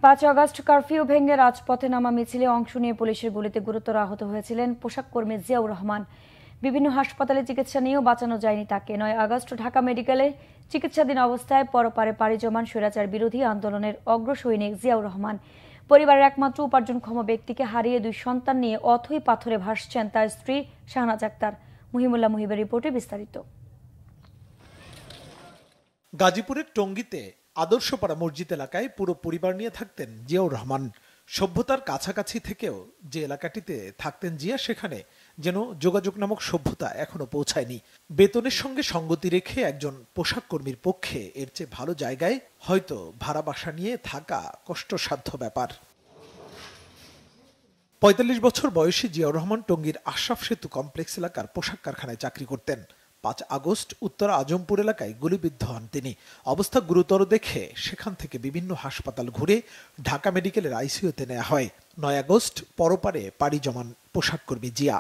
5 August curfew ভেঙে রাজপথে নামা মিছিলে অংশ নিয়ে পুলিশের গুলিতে গুরুতর আহত হয়েছিলেন পোশাক কর্মী জিয়াউর রহমান। বিভিন্ন হাসপাতালে চিকিৎসা নিয়েও বাঁচানো যায়নি তাকে। 9 আগস্ট ঢাকা মেডিকেলে চিকিৎসাধীন অবস্থায় পরপারে পাড়ি জমান স্বৈরাচার বিরোধী আন্দোলনের অগ্রসৈনিক জিয়াউর রহমান। পরিবারের একমাত্র উপার্জনক্ষম ব্যক্তিকে হারিয়ে 2 সন্তান নিয়ে অথই পাথরে ভাসছেন তার স্ত্রী শাহনাজ আক্তার। মুহিমুল্লাহ মুহিবের রিপোর্টে বিস্তারিত। গাজীপুরের টঙ্গীতে আদর্শপাড়া মসজিদ এলাকায় পুরো পরিবার নিয়ে থাকতেন জিয়াউর রহমান। সভ্যতার কাছাকাছি থেকেও যে এলাকাটিতে থাকতেন জিয়া, সেখানে যেন যোগাযোগ নামক সভ্যতা এখনো পৌঁছায়নি। বেতনের সঙ্গে সঙ্গতি রেখে একজন পোশাক কর্মীর পক্ষে এর চেয়ে ভালো জায়গায় হয়তো ভাড়া বাসা নিয়ে থাকা কষ্টসাধ্য ব্যাপার। 45 বছর বয়সী জিয়াউর রহমান টঙ্গীর আশরাফ সেতু কমপ্লেক্স এলাকার পোশাক কারখানায় চাকরি করতেন। 5 আগস্ট উত্তর আজমপুর এলাকায় গুলিবিদ্ধ হন তিনি। অবস্থা গুরুতর দেখে সেখান থেকে বিভিন্ন হাসপাতাল ঘুরে ঢাকা মেডিকেলের আইসিইউতে নেওয়া হয়। 9 আগস্ট পরপারে পাড়ি জমান পোশাক কর্মী জিয়া।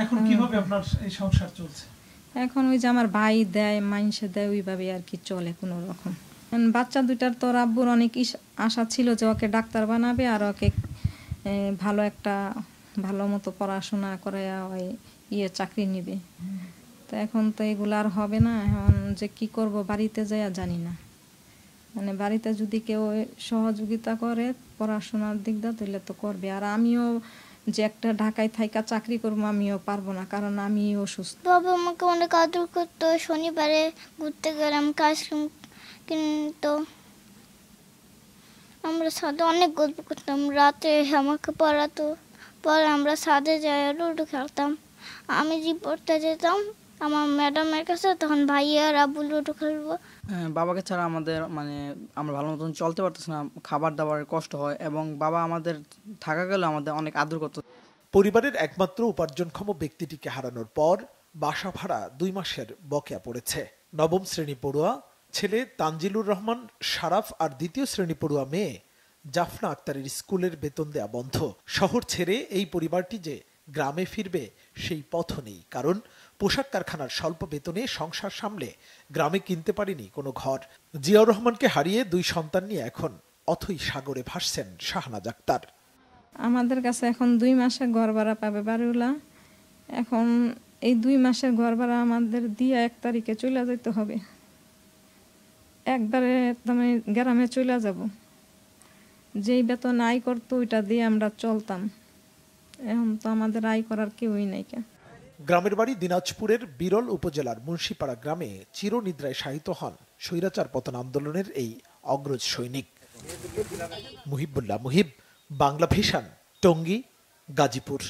এখন কিভাবে আপনার এই সংসার চলছে? এখন ওই যে আমার ভাই দেয়, মাইনসে দেয়, ওইভাবে আর কি চলে কোনো রকম। বাচ্চা দুইটার তো আব্বুর অনেক আশা ছিল যে ওকে ডাক্তার বানাবে আর ওকে ভালো একটা ভালো মতো পড়াশোনা করে ওই চাকরি নিবে। তো এখন তো এগুলো আর হবে না। এখন যে কি করব বাড়িতে যাই জানি না। মানে বাড়িতে যদি কেউ সহযোগিতা করে পড়াশোনার দিক দিয়ে তাহলে তো করবে। আর আমিও যে একটা ঢাকায় থাইকা চাকরি করবো আমিও পারবো না, কারণ আমি অসুস্থ। বাবা আমাকে অনেক আদর করতো। শনিবারে ঘুরতে গেলাম, আইসক্রিম কিন্তু আমরা ছাদে অনেক গল্প করতাম। রাতে আমাকে পড়াতো, পরে আমরা ছাদে যাই লুডো খেলতাম। আমি যে পড়তে যেতাম আমার ম্যাডামের কাছে, তখন ভাই আর আব্বু লুডো খেলবো। বাবাকে ছাড়া আমাদের আমরা ভালো মতন চলতে পারতেছি না, খাবার দাবারের কষ্ট হয় এবং বাবা আমাদের থাকা গেলেও আমাদের অনেক আদর করতো। পরিবারের একমাত্র উপার্জনক্ষম ব্যক্তিটিকে হারানোর পর বাসা ভাড়া 2 মাসের বকেয়া পড়েছে। 9ম শ্রেণী পড়ুয়া ছেলে তানজিলুর রহমান শারাফ আর 2য় শ্রেণী পড়ুয়া মেয়ে জাফনা আক্তারের স্কুলের বেতন দেয়া বন্ধ। শহর ছেড়ে এই পরিবারটি যে গ্রামে ফিরবে সেই পথ নেই, কারণ পোশাক কারখানার স্বল্প বেতনে সংসার সামলে গ্রামে কিনতে পারেনি কোনো ঘর। জিয়াউর রহমানকে হারিয়ে 2 সন্তান নিয়ে এখন অথই সাগরে ভাসছেন শাহনাজ আক্তার। আমাদের কাছে এখন 2 মাসের ঘর ভাড়া পাবে বাড়িওয়ালা। এখন এই 2 মাসের ঘর ভাড়া আমাদের দিয়ে 1 তারিখে চলে যেতে হবে। একবারে তুমি গ্রামে চলে যাব। যেই বেতন আয় করতো ওইটা দিয়ে আমরা চলতাম। এখন তো আমাদের আয় করার কেউই নাই। গ্রামের বাড়ি দিনাজপুরের বিরল উপজেলার মুন্সিপাড়া গ্রামে চিরনিদ্রায় শায়িত হন স্বৈরাচার পতন আন্দোলনের এই অগ্রজ সৈনিক। মুহিবুল্লাহ মুহিব, বাংলা ভিশন, টঙ্গী, গাজীপুর।